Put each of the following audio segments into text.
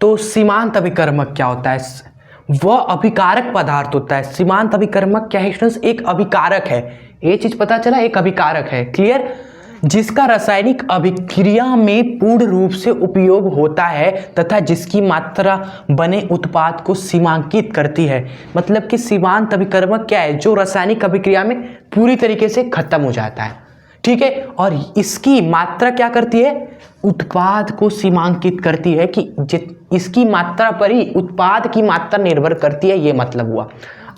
तो सीमांत अभिकर्मक क्या होता है? वह अभिकारक पदार्थ होता है। सीमांत अभिकर्मक क्या है स्टूडेंट्स? एक अभिकारक है। ये चीज पता चला, एक अभिकारक है। क्लियर? जिसका रासायनिक अभिक्रिया में पूर्ण रूप से उपयोग होता है तथा जिसकी मात्रा बने उत्पाद को सीमांकित करती है। मतलब कि सीमांत अभिकर्मक क्या है? जो रासायनिक अभिक्रिया में पूरी तरीके से खत्म हो जाता है, ठीक है, और इसकी मात्रा क्या करती है? उत्पाद को सीमांकित करती है कि इसकी मात्रा पर ही उत्पाद की मात्रा निर्भर करती है। ये मतलब हुआ।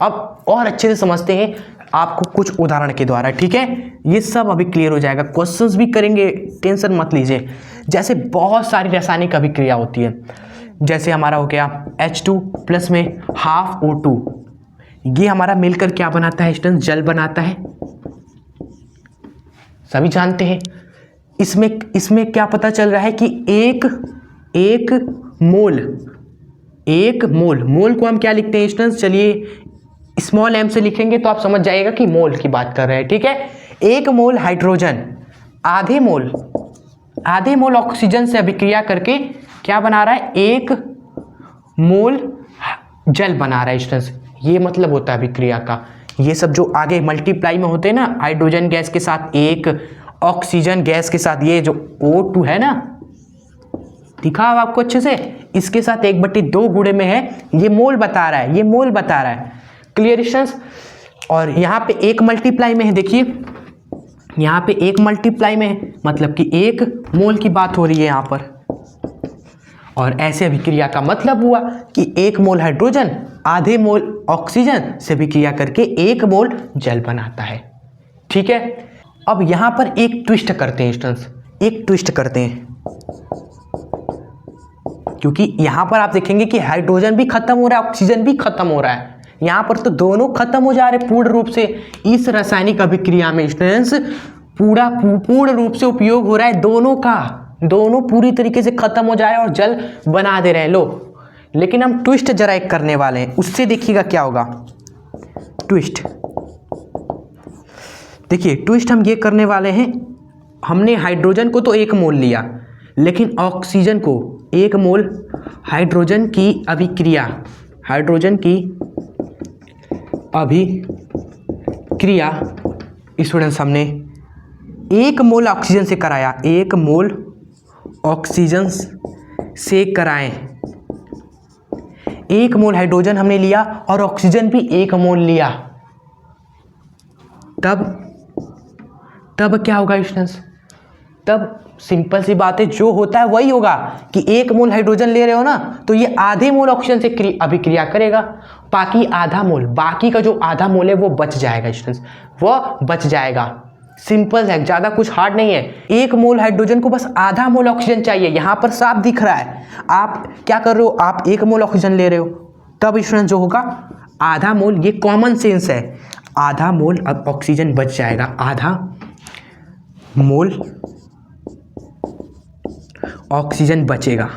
अब और अच्छे से समझते हैं आपको कुछ उदाहरण के द्वारा, ठीक है? ये सब अभी क्लियर हो जाएगा, क्वेश्चंस भी करेंगे, टेंशन मत लीजिए। जैसे बहुत सारी रासायनिक अभिक्रिया होती है, जैसे हमारा हो गया H2 प्लस में हाफ O2, ये हमारा मिलकर क्या बनाता है स्टूडेंट्स? जल बनाता है, सभी जानते हैं। इसमें क्या पता चल रहा है कि एक मोल को हम क्या लिखते हैं स्टूडेंट्स? चलिए स्मॉल m से लिखेंगे तो आप समझ जाइएगा कि मोल की बात कर रहे हैं, ठीक है? एक मोल हाइड्रोजन आधे मोल ऑक्सीजन से अभिक्रिया करके क्या बना रहा है? एक मोल जल बना रहा है स्टूडेंट्स। ये मतलब होता है अभिक्रिया का। ये सब जो आगे मल्टीप्लाई में होते हैं ना, हाइड्रोजन गैस के साथ एक, ऑक्सीजन गैस के साथ ये जो O2 है ना, दिखा अब आपको अच्छे से, इसके साथ 1/2 गुणे में है, ये मोल बता रहा है, ये मोल बता रहा है। Clear students? और यहाँ पे एक मल्टीप्लाई में है, देखिए यहाँ पे एक मल्टीप्लाई में है, मतलब कि एक मोल की बात हो रही है यहाँ पर। और ऐसे अभिक्रिया का मतलब हुआ कि एक मोल हाइड्रोजन आधे मोल ऑक्सीजन से अभिक्रिया करके एक मोल जल बनाता है, ठीक है? अब यहाँ पर एक ट्विस्ट करते हैं स्टूडेंट्स, एक ट्विस्ट करते हैं, क्योंकि यहाँ पर आप देखेंगे कि हाइड्रोजन भी खत्म हो रहा है, ऑक्सीजन भी खत्म हो रहा है। यहाँ पर तो दोनों खत्म हो जा रहे पूर्ण रूप से। इस रासायनिक अभिक्रिया में स्टूडेंट्स पूर्ण रूप से उपयोग हो रहा है दोनों का, दोनों पूरी तरीके से खत्म हो जाए और जल बना दे रहे हैं। लो, लेकिन हम ट्विस्ट जरा एक करने वाले हैं, उससे देखिएगा क्या होगा। ट्विस्ट, देखिए ट्विस्ट हम ये करने वाले हैं, हमने हाइड्रोजन को तो 1 मोल लिया, लेकिन ऑक्सीजन को 1 मोल हाइड्रोजन की अभिक्रिया स्टूडेंट्स हमने 1 मोल ऑक्सीजन से कराया, 1 मोल ऑक्सीजन से कराएं, 1 मोल हाइड्रोजन हमने लिया और ऑक्सीजन भी 1 मोल लिया, तब क्या होगा स्टूडेंट्स? तब सिंपल सी बात है, जो होता है वही होगा कि 1 मोल हाइड्रोजन ले रहे हो ना, तो ये आधे मोल ऑक्सीजन से अभिक्रिया करेगा, बाकी आधा मोल, बाकी का जो आधा मोल है वो बच जाएगा स्टूडेंट्स, वो बच जाएगा। सिंपल है, ज़्यादा कुछ हार्ड नहीं है। 1 मोल हाइड्रोजन को बस आधा मोल ऑक्सीजन चाहिए, यहाँ पर साफ दिख रहा है। आप क्या कर रहे हो? आप 1 मोल ऑक्सीजन ले रहे हो, तब स्टूडेंट जो होगा आधा मोल, ये कॉमन सेंस है, आधा मोल अब ऑक्सीजन बच जाएगा, आधा मोल ऑक्सीजन बचेगा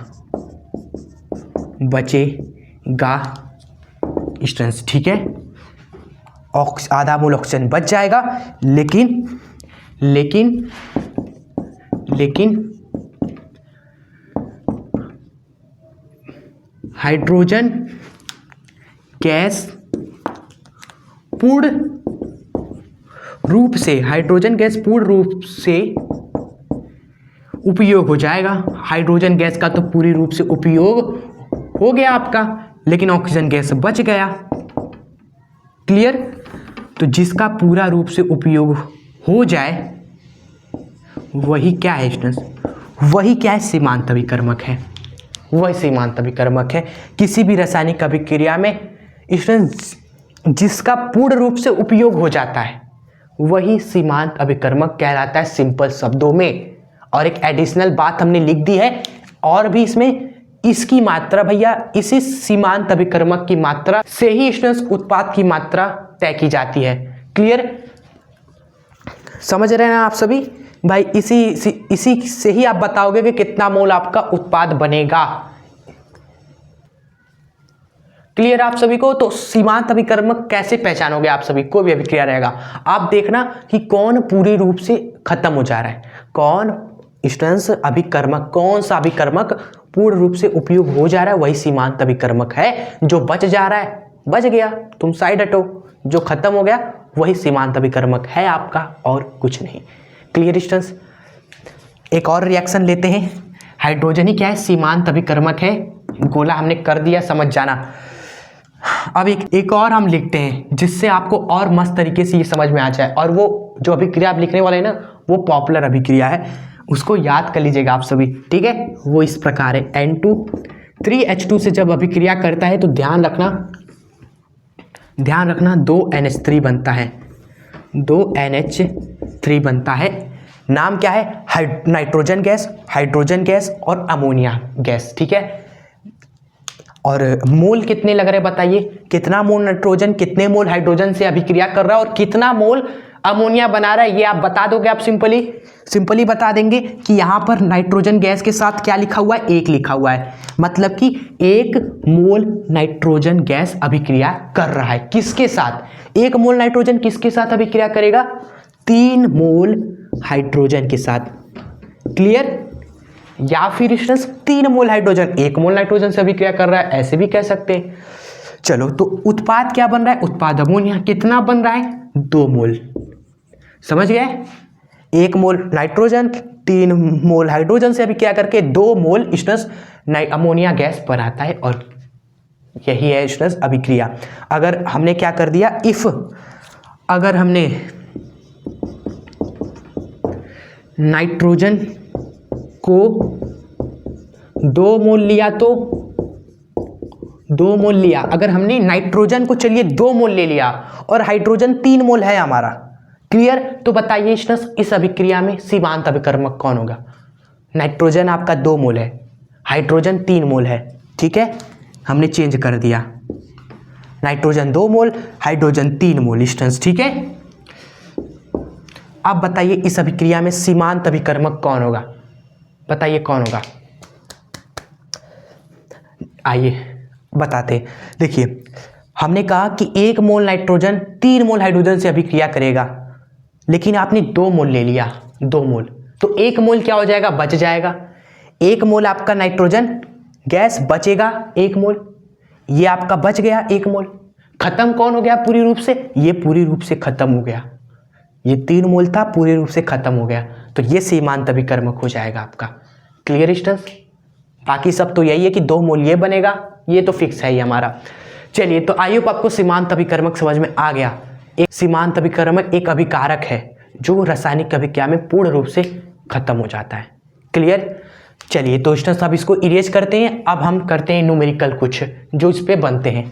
स्टूडेंट्स, ठीक है? आधा मोल ऑक्सीजन बच जाएगा, लेकिन हाइड्रोजन गैस पूर्ण रूप से उपयोग हो जाएगा। हाइड्रोजन गैस का तो पूरी रूप से उपयोग हो गया आपका, लेकिन ऑक्सीजन गैस बच गया। क्लियर? तो जिसका पूरा रूप से उपयोग हो जाए वही क्या है स्टूडेंट्स? वही क्या है? सीमांत अभिकर्मक है, वही सीमांत अभिकर्मक है। किसी भी रासायनिक अभिक्रिया में स्टूडेंट्स जिसका पूर्ण रूप से उपयोग हो जाता है वही सीमांत अभिकर्मक कहलाता है, सिंपल शब्दों में। और एक एडिशनल बात हमने लिख दी है, और भी इसमें, इसकी मात्रा भैया इसी सीमांत अभिकर्मक की मात्रा से ही स्टूडेंट्स उत्पाद की मात्रा तय की जाती है। क्लियर? समझ रहे हैं आप सभी भाई? इसी से ही आप बताओगे कि कितना मोल आपका उत्पाद बनेगा। क्लियर आप सभी को? तो सीमांत अभिकर्मक कैसे पहचानोगे आप सभी? कोई भी अभिक्रिया रहेगा, आप देखना कि कौन पूरी रूप से खत्म हो जा रहा है, कौन स्टूडेंट्स अभिकर्मक, कौन सा अभिकर्मक पूर्ण रूप से उपयोग हो जा रहा है वही सीमांत अभिकर्मक है। जो बच जा रहा है बच गया, तुम साइड हटो, जो खत्म हो गया वही सीमांत अभिकर्मक है आपका और कुछ नहीं। Clear students? एक और रिएक्शन लेते हैं। हाइड्रोजन ही क्या है? सीमांत अभिकर्मक है। गोला हमने कर दिया, समझ जाना। अब एक और हम लिखते हैं जिससे आपको और मस्त तरीके से ये समझ में आ जाए, और वो जो अभिक्रिया आप लिखने वाले हैं ना वो पॉपुलर अभिक्रिया है, उसको याद कर लीजिएगा आप सभी, ठीक है? वो इस प्रकार है, N2 3H2 से जब अभिक्रिया करता है तो ध्यान रखना 2NH3 बनता है, 2NH3 बनता है। नाम क्या है? नाइट्रोजन गैस और अमोनिया गैस, ठीक है? और मोल कितने लग रहे बताइए? कितना मोल नाइट्रोजन कितने मोल हाइड्रोजन से अभिक्रिया कर रहा है और कितना मोल अमोनिया बना रहा है, ये आप बता दोगे। आप सिंपली बता देंगे कि यहाँ पर नाइट्रोजन गैस के साथ क्या लिखा हुआ है? 1 लिखा हुआ है, मतलब कि 1 मोल नाइट्रोजन गैस अभिक्रिया कर रहा है। किसके साथ? 1 मोल नाइट्रोजन किसके साथ अभिक्रिया करेगा? 3 मोल हाइड्रोजन के साथ। क्लियर? या फिर 3 मोल हाइड्रोजन 1 मोल नाइट्रोजन से अभिक्रिया कर रहा है, ऐसे भी कह सकते हैं। चलो, तो उत्पाद क्या बन रहा है? उत्पाद अमोनिया। कितना बन रहा है? 2 मोल। समझ गए? 1 मोल नाइट्रोजन 3 मोल हाइड्रोजन से अभिक्रिया करके 2 मोल अमोनिया गैस बनाता है, और यही है अभिक्रिया। अगर हमने क्या कर दिया, अगर हमने नाइट्रोजन को 2 मोल लिया तो 2 मोल लिया, अगर हमने नाइट्रोजन को चलिए 2 मोल ले लिया और हाइड्रोजन 3 मोल है हमारा। क्लियर? तो बताइए इस अभिक्रिया में सीमांत अभिकर्मक कौन होगा? नाइट्रोजन आपका 2 मोल है, हाइड्रोजन 3 मोल है, ठीक है? हमने चेंज कर दिया, नाइट्रोजन 2 मोल हाइड्रोजन 3 मोल, ठीक है? अब बताइए इस अभिक्रिया में सीमांत अभिकर्मक कौन होगा? बताइए कौन होगा? आइए बताते। देखिए, हमने कहा कि 1 मोल नाइट्रोजन 3 मोल हाइड्रोजन से अभिक्रिया करेगा, लेकिन आपने 2 मोल ले लिया, 2 मोल, तो 1 मोल क्या हो जाएगा? बच जाएगा। 1 मोल आपका नाइट्रोजन गैस बचेगा, 1 मोल, ये आपका बच गया 1 मोल। खत्म कौन हो गया पूरी रूप से? ये पूरी रूप से खत्म हो गया। ये 3 मोल था, पूरे रूप से खत्म हो गया, तो ये सीमांत अभिकर्मक हो जाएगा आपका। Clear students? बाकी सब तो यही है कि 2 मोल ये बनेगा, ये तो फिक्स है ही हमारा। चलिए, तो आई होप आपको सीमांत अभिकर्मक समझ में आ गया। एक सीमांत अभिकर्मक एक अभिकारक है जो रासायनिक अभिक्रिया में पूर्ण रूप से खत्म हो जाता है। क्लियर? चलिए, तो स्टूडेंट्स अब इसको इरेज करते हैं। अब हम करते हैं न्यूमेरिकल कुछ जो इस पे बनते हैं।